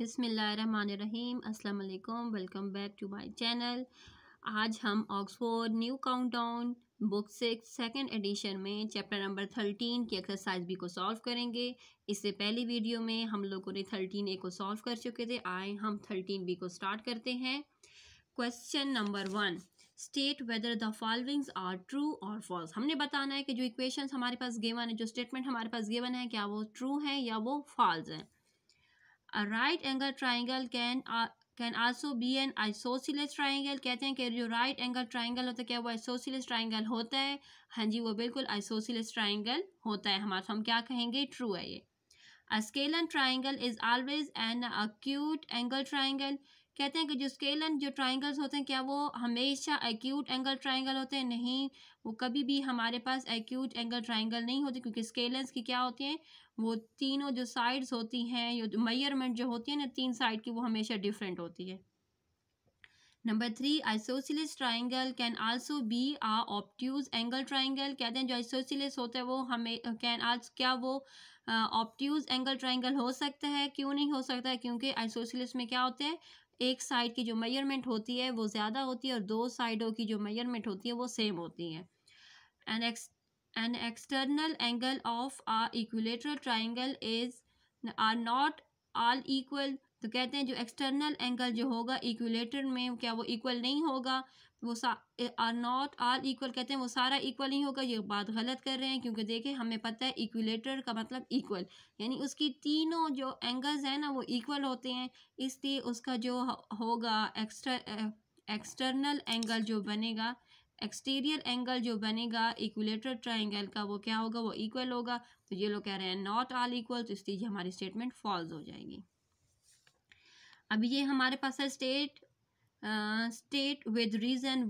बिस्मिल्लाहिर्रहमानिर्रहीम। अस्सलाम वालेकुम। Welcome back to my channel. आज हम Oxford New Countdown book 6 second edition में चैप्टर नंबर 13 की एक्सरसाइज बी को सॉल्व करेंगे। इससे पहली वीडियो में हम लोगों ने 13A को सॉल्व कर चुके थे। आए हम 13B को स्टार्ट करते हैं। Question number 1, state whether the followings are true और फॉल्स। हमने बताना है कि जो इक्वेशंस हमारे पास गिवन है, जो स्टेटमेंट हमारे पास गिवन है, क्या वो ट्रू हैं या वो फॉल्स हैं। A right angle triangle can also be an isosceles triangle। कहते हैं कि जो राइट एंगल ट्राइंगल होता है क्या वो आइसोसेलेस ट्राइंगल होता है? हाँ जी, वो बिल्कुल आइसोसेलेस ट्राइंगल होता है। हम क्या कहेंगे? ट्रू है ये। A scalene triangle is always an acute angle triangle। कहते हैं कि जो स्केलन जो ट्राइंगल्स होते हैं क्या वो हमेशा एक्यूट एंगल ट्राइंगल होते हैं? नहीं, वो कभी भी हमारे पास एक्यूट एंगल ट्राइंगल नहीं होते, क्योंकि स्केलेंस की क्या होती हैं, वो तीनों जो साइड्स होती हैं, जो मेजरमेंट जो होती है ना तीन साइड की, वो हमेशा डिफरेंट होती है। Number 3, isosceles triangle can also be a obtuse angle triangle. कहते हैं जो आइसोसेलेस होता है वो हमें कैन आल्सो क्या वो ऑब्ट्यूज एंगल ट्राइंगल हो सकता है? क्यों नहीं हो सकता है? क्योंकि आइसोसेलेस में क्या होता है, एक साइड की जो मेजरमेंट होती है वो ज़्यादा होती है और दो साइडों की जो मेजरमेंट होती है वो सेम होती है। An external angle of a equilateral triangle are not all equal। तो कहते हैं जो एक्सटर्नल एंगल जो होगा इक्विलेटर में क्या वो इक्वल नहीं होगा? वो आर नॉट ऑल इक्वल, कहते हैं वो सारा इक्वल नहीं होगा। ये बात गलत कर रहे हैं, क्योंकि देखें हमें पता है इक्विलेटर का मतलब इक्वल, यानी उसकी तीनों जो एंगल्स हैं ना वो इक्वल होते हैं। इसलिए उसका जो होगा एक्सटर्नल एंगल जो बनेगा, एक्सटीरियर एंगल जो बनेगा इक्विलेटर ट्राइंगल का, वो क्या होगा? वो इक्वल होगा। तो ये लोग कह रहे हैं नॉट ऑल इक्वल, तो इसलिए हमारी स्टेटमेंट फॉल्स हो जाएगी। अभी ये हमारे पास है स्टेट विद रीजन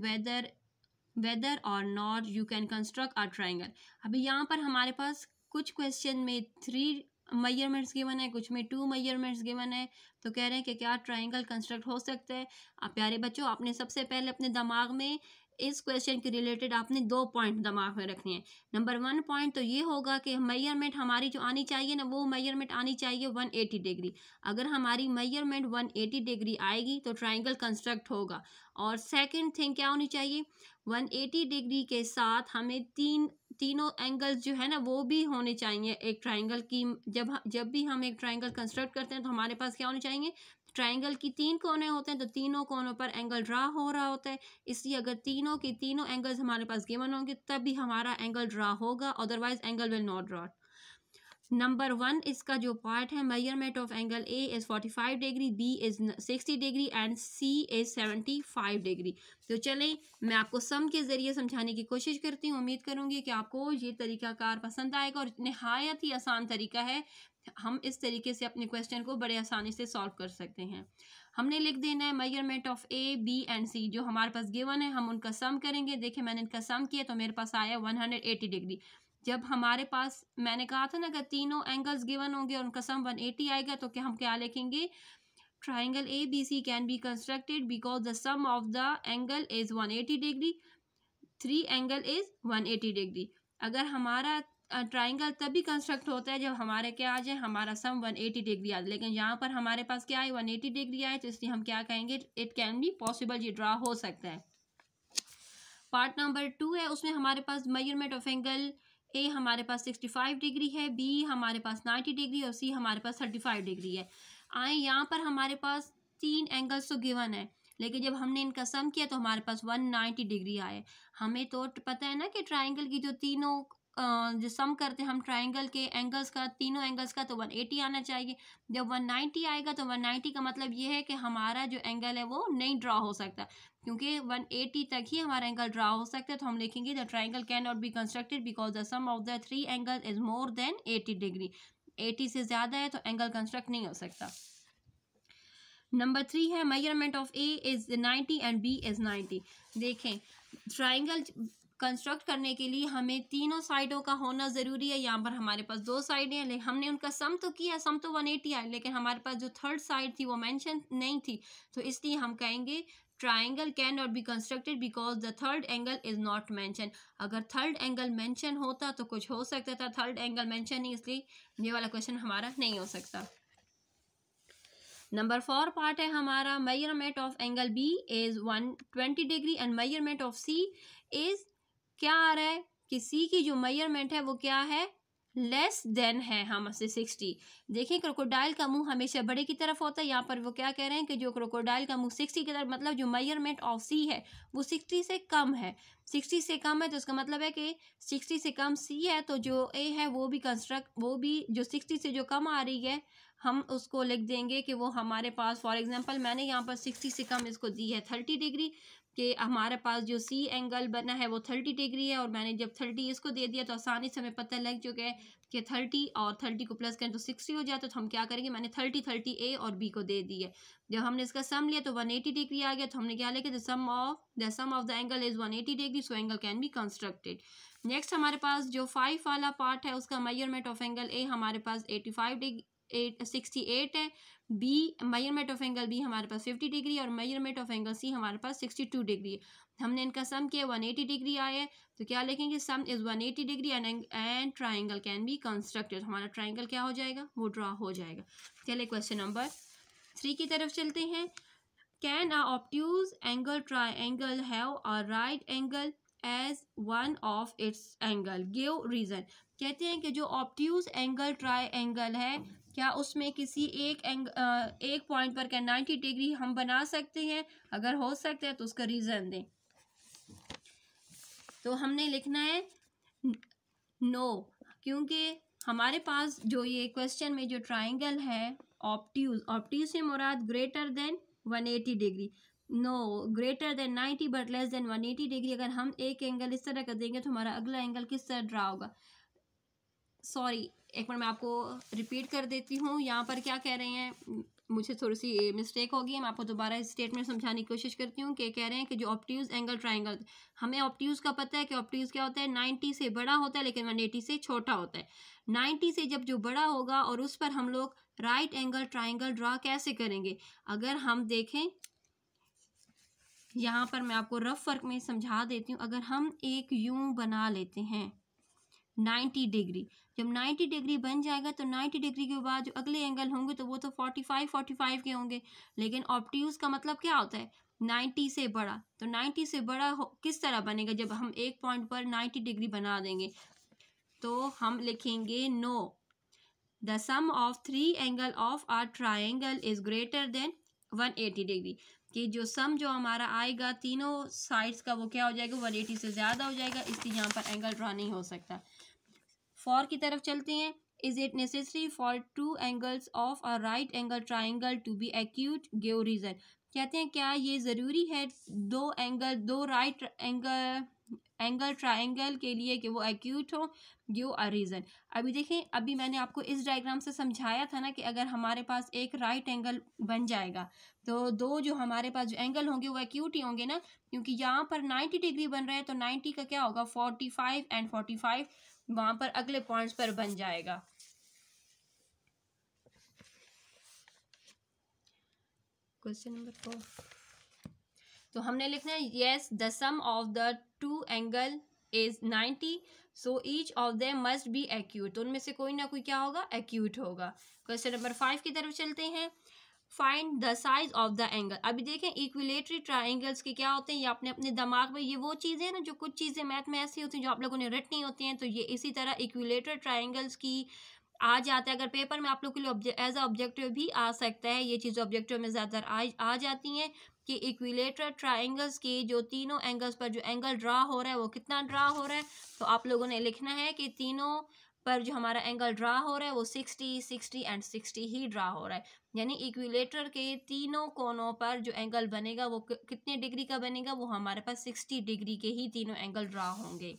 वेदर और not you can construct a triangle. अभी यहाँ पर हमारे पास कुछ क्वेश्चन में 3 मेजरमेंट्स गिवन है, कुछ में 2 मेजरमेंट्स गिवन है। तो कह रहे हैं कि क्या ट्राइंगल कंस्ट्रक्ट हो सकता है? आप प्यारे बच्चों, आपने सबसे पहले अपने दिमाग में इस क्वेश्चन के रिलेटेड आपने 2 पॉइंट दिमाग में रखने हैं। नंबर 1 पॉइंट तो ये होगा कि मेजरमेंट हमारी जो आनी चाहिए ना, वो मेजरमेंट आनी चाहिए 180 डिग्री। अगर हमारी मेजरमेंट 180 डिग्री आएगी तो ट्राइंगल कंस्ट्रक्ट होगा। और सेकंड थिंग क्या होनी चाहिए, 180 डिग्री के साथ हमें तीनों एंगल्स जो है ना वो भी होने चाहिए एक ट्राइंगल की। जब भी हम एक ट्राइंगल कंस्ट्रक्ट करते हैं तो हमारे पास क्या होने चाहिए, ट्राइंगल की 3 कोने होते हैं, तो तीनों कोनों पर एंगल ड्रा हो रहा होता है। इसलिए अगर तीनों एंगल्स हमारे पास गिवन होंगे तभी हमारा एंगल ड्रा होगा, otherwise angle will not draw. Number 1 इसका जो पार्ट है, measurement of angle A is 45 degree, B is 60 degree and C is 75 degree. तो चलें मैं आपको सम के ज़रिए समझाने की कोशिश करती हूँ। उम्मीद करूँगी कि आपको ये तरीक़ाकार पसंद आएगा और नहायत ही आसान तरीका है। हम इस तरीके से अपने क्वेश्चन को बड़े आसानी से सॉल्व कर सकते हैं। हमने लिख देना है measurement of A, B and C जो हमारे पास गिवन है, हम उनका सम करेंगे। देखिए मैंने इनका सम किया तो मेरे पास आया 180 डिग्री। जब हमारे पास मैंने कहा था ना कि तीनों एंगल्स गिवन होंगे और उनका सम 180 आएगा, तो क्या हम क्या लिखेंगे, triangle A B C can be constructed because the sum of the angle is 180 degree, 3 angle is 180 degree. अगर हमारा ट्राइंगल तभी कंस्ट्रक्ट होता है जब हमारे क्या आ जाए, हमारा सम 180 डिग्री आ जाए। लेकिन यहाँ पर हमारे पास क्या है, 180 डिग्री आए, तो इसलिए हम क्या कहेंगे, इट कैन बी पॉसिबल, ये ड्रा हो सकता है। पार्ट नंबर 2 है, उसमें हमारे पास मेजरमेंट ऑफ एंगल ए हमारे पास 65 डिग्री है, बी हमारे पास 90 डिग्री और सी हमारे पास 35 डिग्री है। आए यहाँ पर हमारे पास 3 एंगल्स तो गिवन है, लेकिन जब हमने इनका सम किया तो हमारे पास 190 डिग्री आए। हमें तो पता है ना कि ट्राइंगल की जो तीनों जो सम करते हैं हम ट्राइंगल के एंगल्स का, तीनों एंगल्स का, तो 180 आना चाहिए। जब 190 आएगा तो 190 का मतलब ये है कि हमारा जो एंगल है वो नहीं ड्रा हो सकता, क्योंकि 180 तक ही हमारा एंगल ड्रा हो सकता है। तो हम लिखेंगे the triangle can not be constructed because the sum of the 3 angle is more than 80 degree. 80 से ज़्यादा है तो एंगल कंस्ट्रक्ट नहीं हो सकता। नंबर 3 है measurement of A is 90 and B is 90। देखें ट्राइंगल कंस्ट्रक्ट करने के लिए हमें तीनों साइडों का होना ज़रूरी है। यहाँ पर हमारे पास 2 साइडें हैं, लेकिन हमने उनका सम तो किया, सम तो 180 आया, लेकिन हमारे पास जो थर्ड साइड थी वो मेंशन नहीं थी। तो इसलिए हम कहेंगे triangle can not be constructed because the third angle is not mention. अगर थर्ड एंगल मेंशन होता तो कुछ हो सकता था, थर्ड एंगल मेंशन नहीं, इसलिए ये वाला क्वेश्चन हमारा नहीं हो सकता। नंबर 4 पार्ट है हमारा measurement of angle B is 120 degree and measurement of C is, क्या आ रहा है कि सी की जो मेजरमेंट है वो क्या है, लेस देन है हमसे 60। देखिए क्रोकोडाइल का मुंह हमेशा बड़े की तरफ होता है, यहाँ पर वो क्या कह रहे हैं कि जो क्रोकोडाइल का मुंह 60 की तरफ, मतलब जो मेजरमेंट ऑफ सी है वो 60 से कम है। 60 से कम है तो इसका मतलब है कि 60 से कम सी है, तो जो ए है वो भी जो 60 से जो कम आ रही है हम उसको लिख देंगे कि वो हमारे पास, फॉर एग्जांपल मैंने यहाँ पर 60 से कम इसको दी है 30 डिग्री, कि हमारे पास जो सी एंगल बना है वो 30 डिग्री है, और मैंने जब 30 इसको दे दिया तो आसानी से हमें पता लग चुका है कि 30 और 30 को प्लस करें तो 60 हो जाता है। तो हम क्या करेंगे, मैंने 30 ए और बी को दे दी है। जब हमने इसका सम लिया तो 180 डिग्री आ गया, तो हमने क्या लिखा, the sum of the angle is 180 degree, so angle can be constructed. Next हमारे पास जो 5 वाला पार्ट है उसका मेजरमेंट ऑफ एंगल ए हमारे पास 85 डिग्री 68 है, B measurement of angle B हमारे पास 50 डिग्री और मेजरमेंट ऑफ एंगल सी हमारे पास 62 डिग्री है। हमने इनका सम किया 180 डिग्री आया है, तो क्या लिखेंगे, सम is 180 degree and triangle can be constructed. हमारा ट्राइंगल क्या हो जाएगा, वो ड्रा हो जाएगा। चलिए क्वेश्चन नंबर 3 की तरफ चलते हैं। Can a obtuse angle triangle have a right angle as one of its angle, give reason. कहते हैं कि जो ऑब्ट्यूज एंगल ट्राइंगल है, क्या उसमें किसी एक पॉइंट पर क्या 90 डिग्री हम बना सकते हैं, अगर हो सकता है तो उसका रीज़न दें। तो हमने लिखना है नो, क्योंकि हमारे पास जो ये क्वेश्चन में जो ट्राइंगल है ऑब्ट्यूज से मुराद greater than 180 degree, no greater than 90 but less than 180 degree. अगर हम एक एंगल इस तरह का देंगे तो हमारा अगला एंगल किस तरह ड्रा होगा। सॉरी, एक बार मैं आपको रिपीट कर देती हूँ। यहाँ पर क्या कह रहे हैं, मुझे थोड़ी सी मिस्टेक होगी, मैं आपको दोबारा इस स्टेटमेंट समझाने की कोशिश करती हूँ कि कह रहे हैं कि जो ऑब्ट्यूज एंगल ट्राइंगल, हमें ऑब्ट्यूज का पता है कि ऑब्ट्यूज क्या होता है, 90 से बड़ा होता है लेकिन 180 से छोटा होता है। 90 से जब जो बड़ा होगा और उस पर हम लोग राइट एंगल ट्राइंगल ड्रा कैसे करेंगे। अगर हम देखें यहाँ पर मैं आपको रफ वर्क में समझा देती हूँ। अगर हम एक यूं बना लेते हैं 90 डिग्री, जब 90 डिग्री बन जाएगा तो 90 डिग्री के बाद जो अगले एंगल होंगे तो वो तो 45 के होंगे, लेकिन ऑब्ट्यूज का मतलब क्या होता है, 90 से बड़ा। तो 90 से बड़ा किस तरह बनेगा, जब हम एक पॉइंट पर 90 डिग्री बना देंगे तो हम लिखेंगे no, the sum of 3 angle of our triangle is greater than 180 degree, कि जो सम जो हमारा आएगा तीनों साइड्स का वो क्या हो जाएगा, 180 से ज़्यादा हो जाएगा, इसलिए यहाँ पर एंगल ड्रा नहीं हो सकता। फॉर की तरफ चलते हैं। Is it necessary for 2 angles of a right angle triangle to be acute, give reason. कहते हैं क्या ये ज़रूरी है दो राइट एंगल ट्राइंगल के लिए कि वो एक्यूट हो, गिव अ रीज़न। अभी देखें, अभी मैंने आपको इस डायग्राम से समझाया था ना कि अगर हमारे पास एक राइट एंगल बन जाएगा तो दो जो हमारे पास जो एंगल होंगे वो एक्यूट ही होंगे ना, क्योंकि यहाँ पर 90 डिग्री बन रहा है तो 90 का क्या होगा, 45 एंड 45 वहां पर अगले पॉइंट्स पर बन जाएगा। क्वेश्चन नंबर 4, तो हमने लिखना है yes the sum of the 2 angle is 90, so each of them must be acute, तो उनमें से कोई ना कोई क्या होगा, एक्यूट होगा। क्वेश्चन नंबर 5 की तरफ चलते हैं। Find the size of the angle. अभी देखें इक्विलेटरी ट्राइंगल्स के क्या होते हैं, ये आपने अपने दिमाग में, ये वो चीज़ें हैं ना जो कुछ चीज़ें मैथ में ऐसी होती हैं जो आप लोगों ने रटनी होती हैं, तो ये इसी तरह इक्विलेटरी ट्राइंगल्स की आ जाता है। अगर पेपर में आप लोग के लिए एज अ ऑब्जेक्टिव भी आ सकता है, ये चीज़ ऑब्जेक्टिव में ज़्यादातर आ जाती हैं कि इक्विलेटरल ट्राइंगल्स के जो तीनों एंगल्स पर जो एंगल ड्रा हो रहा है वो कितना ड्रा हो रहा है, तो आप लोगों ने लिखना है कि तीनों पर जो हमारा एंगल ड्रा हो रहा है वो 60, 60 एंड 60 ही ड्रा हो रहा है। यानी इक्विलेटर के तीनों कोनों पर जो एंगल बनेगा वो कितने डिग्री का बनेगा, वो हमारे पास 60 डिग्री के ही तीनों एंगल ड्रा होंगे।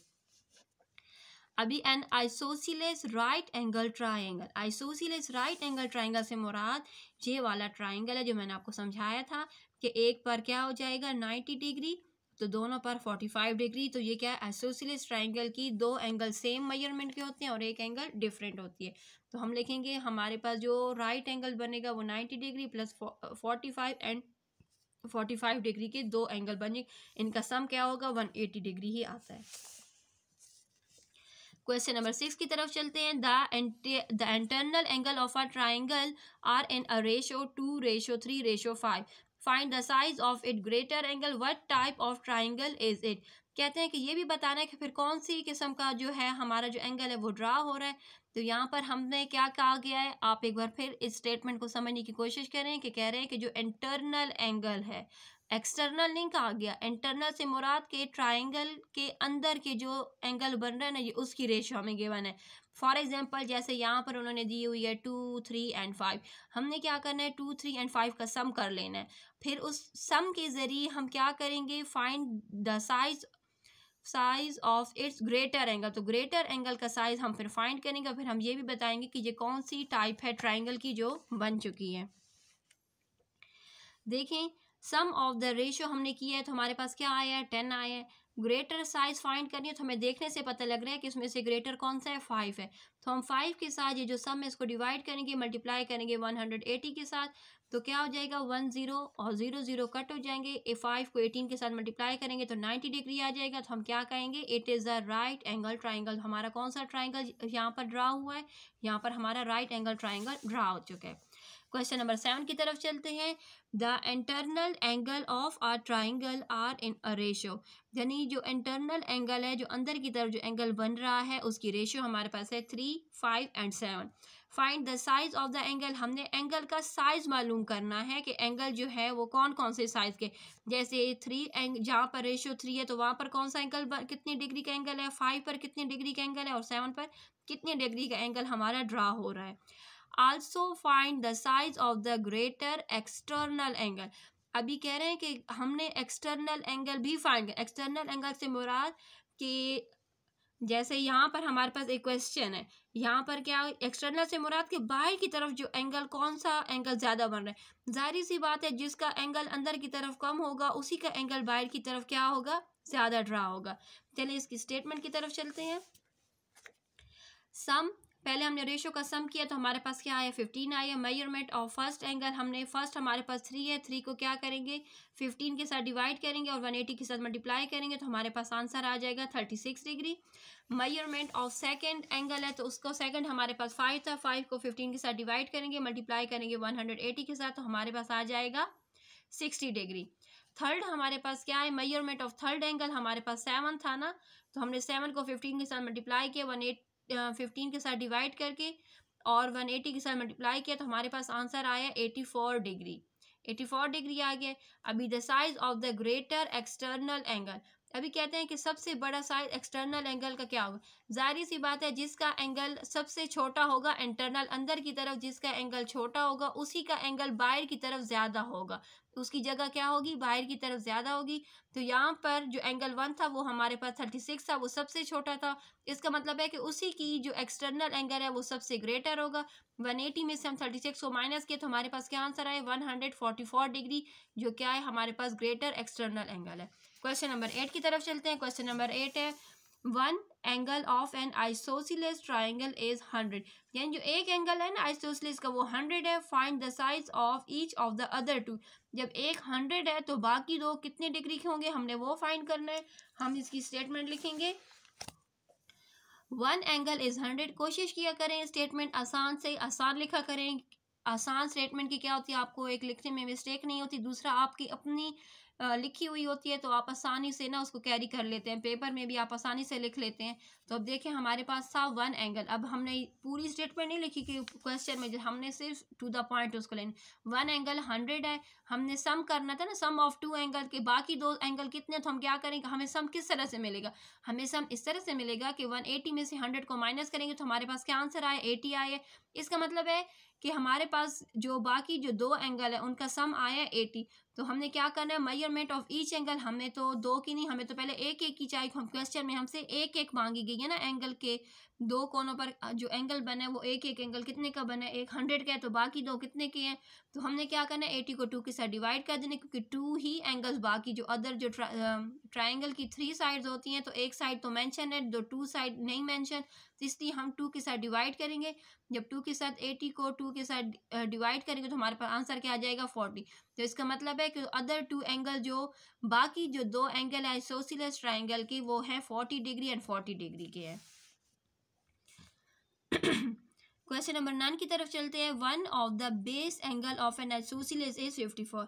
अभी an isosceles right angle triangle, isosceles right angle triangle से मुराद ये वाला ट्राइंगल है जो मैंने आपको समझाया था कि एक पर क्या हो जाएगा 90 डिग्री तो दोनों पर 45 डिग्री, तो ये क्या है, आइसोसीलेस ट्राइंगल की दो एंगल सेम मेजरमेंट के होते हैं और एक एंगल डिफरेंट होती है। तो हम लिखेंगे हमारे पास जो राइट एंगल बनेगा वो 90 डिग्री प्लस 45 एंड 45 डिग्री के दो एंगल बने, इनका सम क्या होगा 180 डिग्री ही आता है। क्वेश्चन नंबर 6 की तरफ चलते हैं। The internal angle of a triangle are in a ratio 2:3:5। Find the size of it greater angle, what type of triangle is it. कहते हैं कि ये भी बताना है कि फिर कौन सी किस्म का जो है हमारा जो एंगल है वो ड्रा हो रहा है। तो यहाँ पर हमने क्या कहा गया है, आप एक बार फिर इस स्टेटमेंट को समझने की कोशिश करें कि कह रहे हैं कि जो इंटरनल एंगल है, एक्सटर्नल नहीं कहा गया, इंटरनल से मुराद के ट्राइंगल के अंदर के जो एंगल बन रहा है ना, ये उसकी रेशो हमें गिवन है। फॉर एग्जांपल जैसे यहाँ पर उन्होंने दी हुई है 2, 3 एंड 5। हमने क्या करना है, 2, 3 एंड 5 का सम कर लेना है। फिर उस सम के ज़रिए हम क्या करेंगे, find the size of its greater angle. तो ग्रेटर एंगल का साइज हम फिर फाइंड करेंगे। फिर हम ये भी बताएंगे कि ये कौन सी टाइप है ट्राइंगल की जो बन चुकी है। देखें, सम ऑफ द रेशियो हमने किया है तो हमारे पास क्या आया है, 10 आया है। ग्रेटर साइज फाइंड करनी है तो हमें देखने से पता लग रहा है कि इसमें से ग्रेटर कौन सा है, 5 है। तो हम 5 के साथ ये जो सम है इसको डिवाइड करेंगे, मल्टीप्लाई करेंगे 180 के साथ। तो क्या हो जाएगा, 1 0 और 0 0 कट हो जाएंगे। 5 को 18 के साथ मल्टीप्लाई करेंगे तो 90 डिग्री आ जाएगा। तो हम क्या कहेंगे, it is a right angle triangle. हमारा कौन सा ट्राइंगल यहाँ पर ड्रा हुआ है, यहाँ पर हमारा राइट एंगल ट्राइंगल ड्रा हो चुका है। क्वेश्चन नंबर 7 की तरफ चलते हैं। The internal angle of a triangle are in a ratio, यानी जो इंटरनल एंगल है, जो अंदर की तरफ जो एंगल बन रहा है, उसकी रेशियो हमारे पास है 3, 5 and 7। Find the size of the angle, हमने एंगल का साइज मालूम करना है कि एंगल जो है वो कौन कौन से साइज के, जैसे 3 जहाँ पर रेशियो 3 है तो वहाँ पर कौन सा एंगल कितनी डिग्री का एंगल है, 5 पर कितनी डिग्री का एंगल है और 7 पर कितनी डिग्री का एंगल हमारा ड्रा हो रहा है। Also find the size of the greater external angle। अभी कह रहे हैं कि हमने एक्सटर्नल एंगल भी फाइंड, एक्सटर्नल एंगल से मुराद कि जैसे यहाँ पर हमारे पास एक क्वेश्चन है, यहाँ पर क्या एक्सटर्नल से मुराद के बाहर की तरफ जो एंगल, कौन सा एंगल ज़्यादा बन रहा है। जाहिर सी बात है जिसका एंगल अंदर की तरफ कम होगा उसी का एंगल बाहर की तरफ क्या होगा, ज़्यादा ड्रा होगा। चलिए इसकी स्टेटमेंट की तरफ चलते हैं। सम, पहले हमने रेशो का सम किया तो हमारे पास क्या आया, 15 आया। मेजरमेंट ऑफ फर्स्ट एंगल, हमने फर्स्ट हमारे पास 3 है, 3 को क्या करेंगे 15 के साथ डिवाइड करेंगे और 180 के साथ मल्टीप्लाई करेंगे तो हमारे पास आंसर आ जाएगा 36 degree. Measurement of second angle है तो उसको सेकंड हमारे पास 5 था, 5 को 15 के साथ डिवाइड करेंगे, मल्टीप्लाई करेंगे 180 के साथ तो हमारे पास आ जाएगा 60 डिग्री। थर्ड हमारे पास क्या है, मेजरमेंट ऑफ थर्ड एंगल, हमारे पास 7 था ना, तो हमने 7 को 15 के साथ मल्टीप्लाई किया, 15 के साथ डिवाइड करके और 180 के साथ मल्टीप्लाई किया तो हमारे पास आंसर आया 84 डिग्री। 84 डिग्री आ गया। अभी the size of the greater external angle, अभी कहते हैं कि सबसे बड़ा साइज एक्सटर्नल एंगल का क्या होगा। जाहिर सी बात है जिसका एंगल सबसे छोटा होगा इंटरनल, अंदर की तरफ जिसका एंगल छोटा होगा उसी का एंगल बाहर की तरफ ज़्यादा होगा, उसकी जगह क्या होगी, बाहर की तरफ ज़्यादा होगी। तो यहाँ पर जो एंगल 1 था वो हमारे पास 36 था, वो सबसे छोटा था। इसका मतलब है कि उसी की जो एक्सटर्नल एंगल है वो सबसे ग्रेटर होगा। 180 में से हम 36 को माइनस किए तो हमारे पास क्या आंसर आए, 144 डिग्री, जो क्या है हमारे पास ग्रेटर एक्सटर्नल एंगल है। क्वेश्चन नंबर 8 की तरफ चलते हैं। क्वेश्चन नंबर 8 है, one angle of an isosceles triangle is 100, यानी जो एक एंगल है ना आइसोसेलेस का वो 100 है। Find the size of each of the other two, जब एक 100 है तो बाकी दो कितने डिग्री के होंगे, हमने वो फाइंड करना है। हम इसकी स्टेटमेंट लिखेंगे, वन एंगल इज 100। कोशिश किया करें स्टेटमेंट आसान से आसान लिखा करें। आसान स्टेटमेंट की क्या होती है, आपको एक लिखने में मिस्टेक नहीं होती, दूसरा आपकी अपनी लिखी हुई होती है तो आप आसानी से ना उसको कैरी कर लेते हैं, पेपर में भी आप आसानी से लिख लेते हैं। तो अब देखें हमारे पास था वन एंगल, अब हमने पूरी स्टेटमेंट नहीं लिखी कि क्वेश्चन में, हमने सिर्फ टू द पॉइंट उसको लेना। वन एंगल 100 है, हमने सम करना था ना, सम ऑफ टू एंगल के बाकी दो एंगल कितने, तो हम क्या करेंगे, हमें सम किस तरह से मिलेगा, हमें सम इस तरह से मिलेगा कि 180 में से 100 को माइनस करेंगे तो हमारे पास क्या आंसर आया, 80 आया। इसका मतलब है कि हमारे पास जो बाकी जो दो एंगल है उनका सम आया 80। तो हमने क्या करना है, मेजरमेंट ऑफ ईच एंगल, हमने तो दो की नहीं, हमें तो पहले एक एक की चाहिए। क्वेश्चन में हमसे एक एक मांगी गई है ना, एंगल के दो कोनों पर जो एंगल बना है वो एक एक एंगल कितने का बना है, एक 100 का है, तो बाकी दो कितने के हैं। तो हमने क्या करना है, 80 को 2 के साथ डिवाइड कर देना, क्योंकि 2 ही एंगल्स, बाकी जो अदर जो ट्राइंगल की 3 साइड्स होती हैं तो एक साइड तो मेंशन है, दो 2 साइड नहीं मेंशन, तो इसलिए हम 2 के साथ डिवाइड करेंगे। जब 2 के साथ 80 को 2 के साथ डिवाइड करेंगे तो हमारे पास आंसर क्या आ जाएगा, 40। तो इसका मतलब है कि अदर टू एंगल, जो बाकी जो दो एंगल है आइसोसेलेस ट्राइंगल की, वो है 40 डिग्री एंड 40 डिग्री के है। क्वेश्चन नंबर 9 की तरफ चलते हैं। One of the base angle of an isosceles is 54।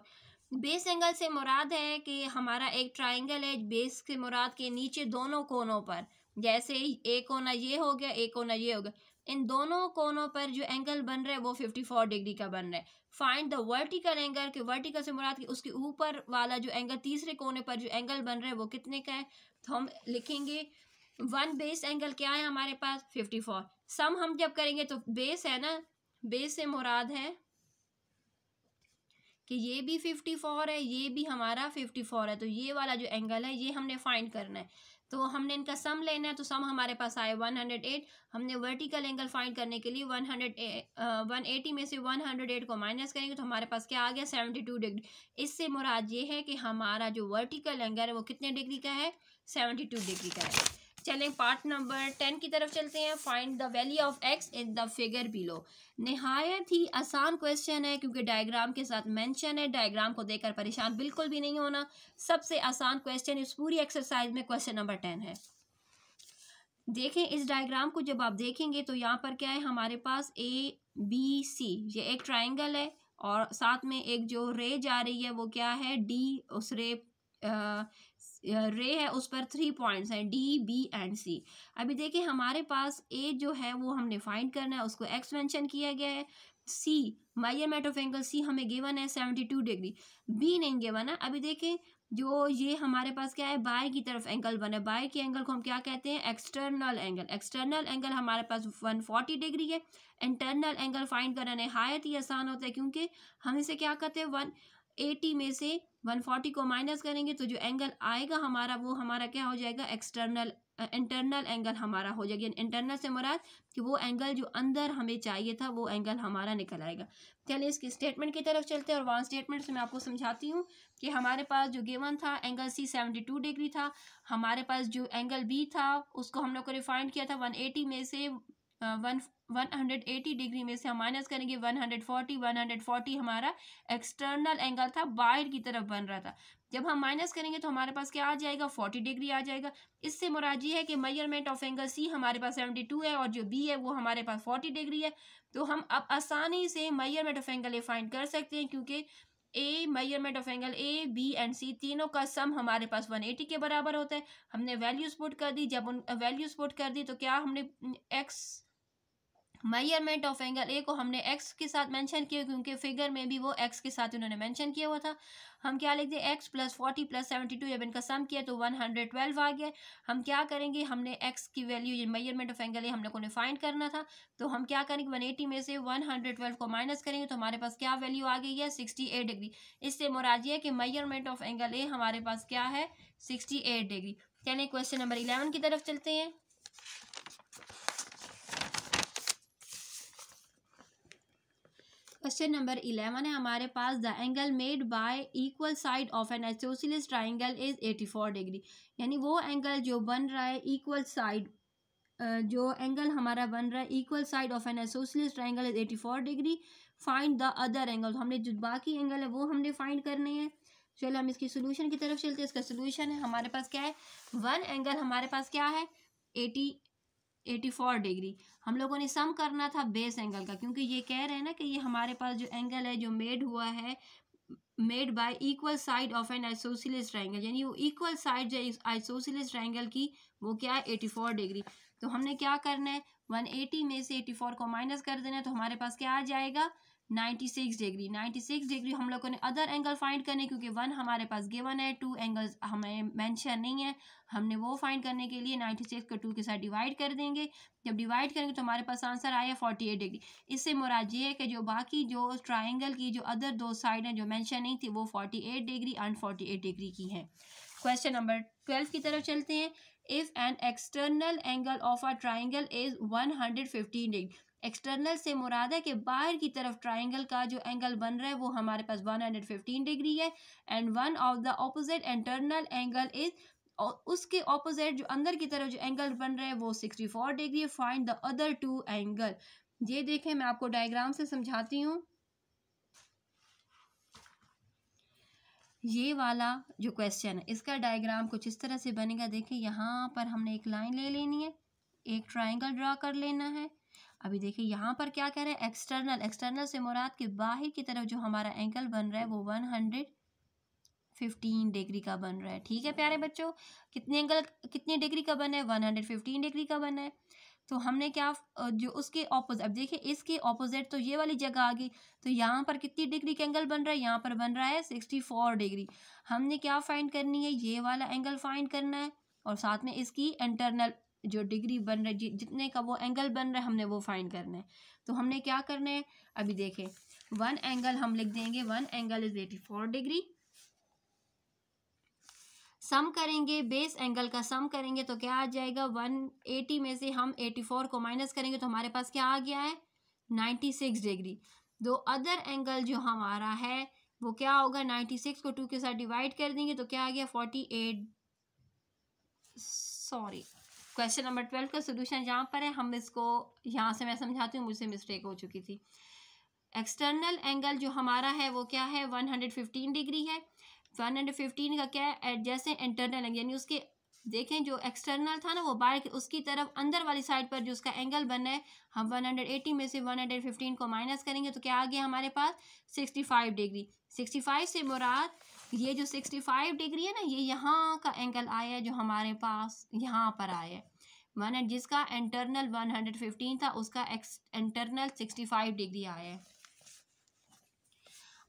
Base angle से मुराद है कि हमारा एक ट्राइंगल है, बेस के मुराद के नीचे दोनों कोनों पर, जैसे एक कोना ये हो गया, एक कोना ये हो गया, इन दोनों कोनों पर जो एंगल बन रहा है वो 54 डिग्री का बन रहा है। फाइंड द वर्टिकल एंगल, के वर्टिकल से मुराद कि उसके ऊपर वाला जो एंगल, तीसरे कोने पर जो एंगल बन रहा है वो कितने का है। तो हम लिखेंगे वन बेस एंगल क्या है हमारे पास 54। सम हम जब करेंगे तो बेस है ना, बेस से मुराद है कि ये भी 54 है, ये भी हमारा 54 है, तो ये वाला जो एंगल है ये हमने फाइंड करना है। तो हमने इनका सम लेना है, तो सम हमारे पास आए 108। हमने वर्टिकल एंगल फाइंड करने के लिए 180 में से 108 को माइनस करेंगे तो हमारे पास क्या आ गया 72 डिग्री। इससे मुराद ये है कि हमारा जो वर्टिकल एंगल है वो कितने डिग्री का है, 72 डिग्री का है। चलें पार्ट नंबर 10 की तरफ चलते हैं। Find the value of x in the figure below. नहायत ही आसान क्वेश्चन है क्योंकि डायग्राम के साथ मेंशन है। डायग्राम को देखकर परेशान बिल्कुल भी नहीं होना। सबसे आसान क्वेश्चन इस पूरी एक्सरसाइज में क्वेश्चन नंबर 10 है। देखें इस डायग्राम को जब आप देखेंगे तो यहाँ पर क्या है हमारे पास ABC, ये एक ट्राइंगल है और साथ में एक जो रे जा रही है वो क्या है D। उस रे है उस पर 3 पॉइंट्स हैं D, B एंड C। अभी देखिए हमारे पास A जो है वो हमने फाइंड करना है, उसको X मेंशन किया गया है। C measurement of angle C हमें गिवन है 72 डिग्री, B नहीं गिवन है। अभी देखें जो ये हमारे पास क्या है बाएं की तरफ एंगल बना है, बाएं के एंगल को हम क्या कहते हैं एक्सटर्नल एंगल। एक्सटर्नल एंगल हमारे पास 140 डिग्री है। इंटरनल एंगल फाइंड करना नहायत ही आसान होता है क्योंकि हम इसे क्या कहते हैं 180 में से 140 को माइनस करेंगे तो जो एंगल आएगा हमारा वो हमारा क्या हो जाएगा इंटरनल एंगल हमारा हो जाएगा। इंटरनल से मुराद कि वो एंगल जो अंदर हमें चाहिए था वो एंगल हमारा निकल आएगा। चलिए इसकी स्टेटमेंट की तरफ चलते हैं और वहाँ स्टेटमेंट से मैं आपको समझाती हूँ कि हमारे पास जो गिवन था एंगल C 72 डिग्री था। हमारे पास जो एंगल B था उसको हम लोग को रिफाइंड किया था 180 में से 180 डिग्री में से हम माइनस करेंगे 140 हमारा एक्सटर्नल एंगल था, बाहर की तरफ बन रहा था। जब हम माइनस करेंगे तो हमारे पास क्या आ जाएगा 40 डिग्री आ जाएगा। इससे मुराद ये है कि मेजरमेंट ऑफ एंगल C हमारे पास 72 है और जो B है वो हमारे पास 40 डिग्री है। तो हम अब आसानी से मेजरमेंट ऑफ एंगल फाइंड कर सकते हैं क्योंकि measurement of angle A, B and C तीनों का सम हमारे पास 180 के बराबर होता है। हमने वैल्यूज पुट कर दी, जब उन वैल्यूज पुट कर दी तो क्या हमने x measurement of angle A को हमने x के साथ मेंशन किया क्योंकि फिगर में भी वो x के साथ उन्होंने मेंशन किया हुआ था। हम क्या लिखते हैं x + 40 + 72, जब इनका सम किया तो 112 आ गया। हम क्या करेंगे हमने x की value measurement of angle A हम लोग को फाइंड करना था तो हम क्या करेंगे 180 में से 112 को माइनस करेंगे तो हमारे पास क्या वैल्यू आ गई है 68 डिग्री। इससे मुराद ये है कि मेजरमेंट ऑफ एंगल A हमारे पास क्या है 68 डिग्री। चलिए क्वेश्चन नंबर 11 की तरफ चलते हैं। क्वेश्चन नंबर 11 है हमारे पास the angle made by equal side of an isosceles triangle is 84 degree. यानी वो एंगल जो बन रहा है इक्वल साइड, जो एंगल हमारा बन रहा है equal side of an isosceles triangle is 84 degree. Find the other angle, तो हमने जो बाकी एंगल है वो हमने फाइंड करने हैं। चलो हम इसकी सोल्यूशन की तरफ चलते हैं। इसका सोल्यूशन है हमारे पास क्या है वन एंगल हमारे पास क्या है 84 डिग्री। हम लोगों ने सम करना था बेस एंगल का क्योंकि ये कह रहे हैं ना कि ये हमारे पास जो एंगल है जो मेड हुआ है made by equal side of an isosceles triangle, यानी वो इक्वल साइड जो आइसोसेलेस ट्राइंगल की वो क्या है 84 डिग्री। तो हमने क्या करना है 180 में से 84 को माइनस कर देना है तो हमारे पास क्या आ जाएगा 96 डिग्री। 96 डिग्री हम लोगों ने अदर एंगल फाइंड करने क्योंकि 1 हमारे पास गिवन है, 2 एंगल्स हमें मेंशन नहीं है। हमने वो फाइंड करने के लिए 96 को 2 के साथ डिवाइड कर देंगे। जब डिवाइड करेंगे तो हमारे पास आंसर आया 48 डिग्री। इससे मुराद ये है कि जो बाकी जो ट्राइंगल की जो अदर दो साइड हैं जो मेंशन नहीं थी वो 48 डिग्री एंड 48 डिग्री की हैं। क्वेश्चन नंबर 12 की तरफ चलते हैं। If an external angle of a triangle is 115 degree. External से मुराद है कि बाहर की तरफ ट्राइंगल का जो एंगल बन रहा है वो हमारे पास 115 डिग्री है and one of the opposite internal angle is, और उसके ऑपोजिट जो अंदर की तरफ जो एंगल बन रहा है वो 64 डिग्री है। Find the other two angle. ये देखें मैं आपको डायग्राम से समझाती हूँ। ये वाला जो क्वेश्चन है इसका डायग्राम कुछ इस तरह से बनेगा। देखिए यहाँ पर हमने एक लाइन ले लेनी है, एक ट्राइंगल ड्रा कर लेना है। अभी देखिए यहाँ पर क्या कह रहे हैं, एक्सटर्नल, एक्सटर्नल से मुराद के बाहर की तरफ जो हमारा एंगल बन रहा है वो 115 डिग्री का बन रहा है। ठीक है प्यारे बच्चों, कितने डिग्री का बना है, 115 डिग्री का बना है। तो हमने क्या जो उसके ऑपोजिट, अब देखिए इसके ऑपोजिट तो ये वाली जगह आ गई, तो यहाँ पर कितनी डिग्री का एंगल बन रहा है, यहाँ पर बन रहा है 64 डिग्री। हमने क्या फाइंड करनी है, ये वाला एंगल फाइंड करना है और साथ में इसकी इंटरनल जो डिग्री बन रहा है, जितने का वो एंगल बन रहा है, हमने वो फाइंड करना है। तो हमने क्या करना है, अभी देखें वन एंगल हम लिख देंगे, वन एंगल इज 84 डिग्री। सम करेंगे, बेस एंगल का सम करेंगे तो क्या आ जाएगा, 180 में से हम 84 को माइनस करेंगे तो हमारे पास क्या आ गया है, 96 डिग्री। दो अदर एंगल जो हमारा है वो क्या होगा, 96 को 2 के साथ डिवाइड कर देंगे तो क्या आ गया 48। सॉरी, क्वेश्चन नंबर 12 का सोल्यूशन जहाँ पर है, हम इसको यहाँ से मैं समझाती हूँ, मुझसे मिस्टेक हो चुकी थी। एक्सटर्नल एंगल जो हमारा है वो क्या है, 115 डिग्री है। 115 का क्या है, जैसे इंटरनल एंगल, यानी उसके देखें जो एक्सटर्नल था ना वो बाहर उसकी तरफ अंदर वाली साइड पर जो उसका एंगल बना है, हम 180 में से 115 को माइनस करेंगे तो क्या आ गया हमारे पास 65 डिग्री। 65 से मुराद ये जो 65 डिग्री है ना, ये यहाँ का एंगल आया है जो हमारे पास यहाँ पर आया है, जिसका इंटरनल 115 था उसका इंटरनल 65 डिग्री आया है।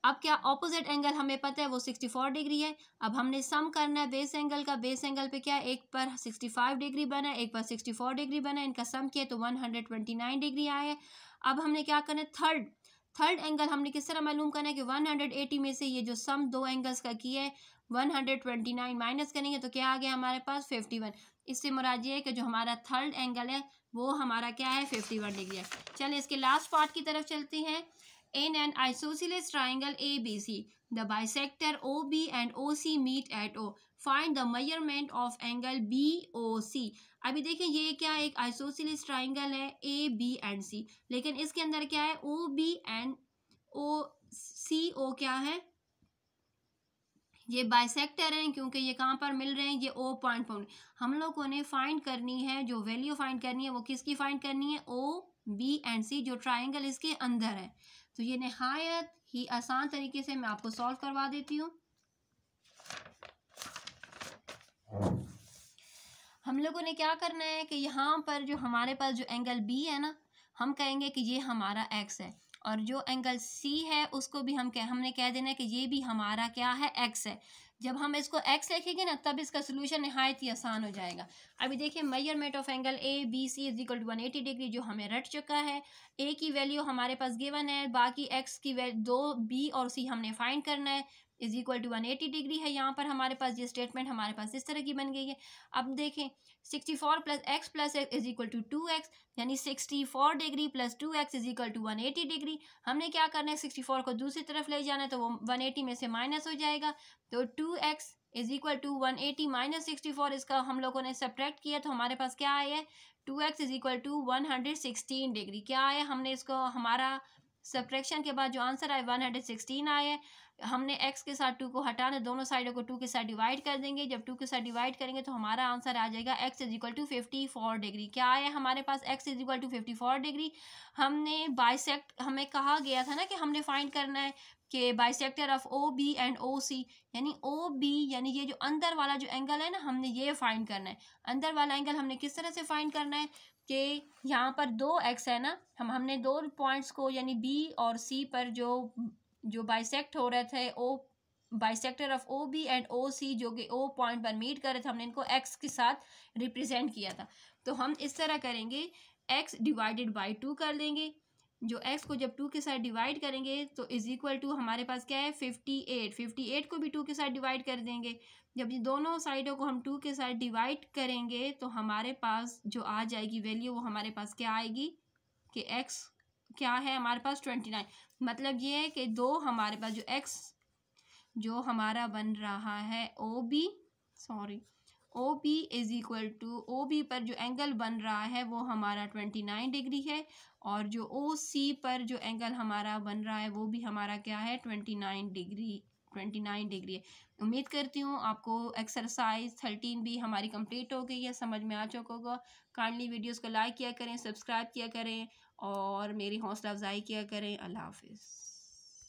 अब क्या ऑपोजिट एंगल हमें पता है वो 64 डिग्री है। अब हमने सम करना है बेस एंगल का, बेस एंगल पे क्या, एक पर 65 डिग्री बना है, एक पर 64 डिग्री बना है, इनका सम किया तो 129 डिग्री आया है। अब हमने क्या करना है, थर्ड एंगल हमने किस तरह मालूम करना है कि 180 में से ये जो सम दो एंगल्स का किया है 129 माइनस करेंगे तो क्या आ गया हमारे पास 51। इससे मुराद ये है कि जो हमारा थर्ड एंगल है वो हमारा क्या है 51 डिग्री है। चलिए इसके लास्ट पार्ट की तरफ चलते हैं। In an isosceles triangle ABC, the bisector OB and OC meet at O. Find the measurement of angle BOC. अभी देखें ये क्या है, एक isosceles triangle है A, B and C, लेकिन इसके अंदर क्या है OB and OCO क्या है, ये बाइसेक्टर हैं क्योंकि ये कहाँ पर मिल रहे हैं, ये O पॉइंट पर। हम लोगों ने फाइंड करनी है, जो वैल्यू फाइंड करनी है वो किसकी फाइंड करनी है, OB and C, जो ट्राइंगल इसके अंदर है। तो ये नहायत ही आसान तरीके से मैं आपको सॉल्व करवा देती हूँ। हम लोगों ने क्या करना है कि यहाँ पर जो हमारे पास जो एंगल B है ना, हम कहेंगे कि ये हमारा X है, और जो एंगल C है उसको भी हमने कह देना है कि ये भी हमारा क्या है, X है। जब हम इसको X लिखेंगे ना तब इसका सोल्यूशन नहायत ही आसान हो जाएगा। अभी देखिए measurement of angle A B C is equal to 180 degree, जो हमें रट चुका है। ए की वैल्यू हमारे पास गिवन है, बाकी X की वैल्यू दो B और C हमने फाइंड करना है, इज इक्वल टू 180 डिग्री है। यहाँ पर हमारे पास ये स्टेटमेंट हमारे पास इस तरह की बन गई है। अब देखें 64 plus x is equal to 2x, यानी 64 degree plus 2x is equal to 180 degree. हमने क्या करना है, 64 को दूसरी तरफ ले जाना है तो वो 180 में से माइनस हो जाएगा, तो 2x is equal to 180 minus 64, इसका हम लोगों ने सब्ट्रैक्ट किया तो हमारे पास क्या आया है, 2x is equal to 116 degree. क्या आया, हमने इसको हमारा सब्ट्रैक्शन के बाद जो आंसर आया 116 आया है। हमने x के साथ 2 को हटाना, दोनों साइडों को 2 के साथ डिवाइड कर देंगे। जब 2 के साथ डिवाइड करेंगे तो हमारा आंसर आ जाएगा x is equal to 54 degree. क्या आया हमारे पास, x is equal to 54 degree. हमने बाइसेक्ट, हमें कहा गया था ना कि हमने फाइंड करना है कि bisector of O B and O C, यानी ओ बी यानी ये जो अंदर वाला जो एंगल है ना, हमने ये फाइंड करना है। अंदर वाला एंगल हमने किस तरह से फाइंड करना है कि यहाँ पर 2x है ना, हमने दो पॉइंट्स को यानी B और C पर जो बाइसेक्ट हो रहे थे, O bisector of O B and O C जो कि ओ पॉइंट पर मीट कर रहे थे, हमने इनको x के साथ रिप्रेजेंट किया था। तो हम इस तरह करेंगे, x डिवाइडेड बाई 2 कर लेंगे। जो x को जब 2 के साथ डिवाइड करेंगे तो इज इक्वल टू हमारे पास क्या है 58 को भी 2 के साथ डिवाइड कर देंगे। जब ये दोनों साइडों को हम 2 के साथ डिवाइड करेंगे तो हमारे पास जो आ जाएगी वैल्यू, वो हमारे पास क्या आएगी कि x क्या है हमारे पास 29। मतलब ये है कि दो हमारे पास जो x जो हमारा बन रहा है O B is equal to O B पर जो एंगल बन रहा है वो हमारा 29 डिग्री है, और जो ओ सी पर जो एंगल हमारा बन रहा है वो भी हमारा क्या है 29 डिग्री है। उम्मीद करती हूँ आपको एक्सरसाइज 13 भी हमारी कंप्लीट हो गई है, समझ में आ चुका होगा। काइंडली वीडियोस को लाइक किया करें, सब्सक्राइब किया करें और मेरी हौसला अफजाई किया करें। अल्लाह हाफिज़।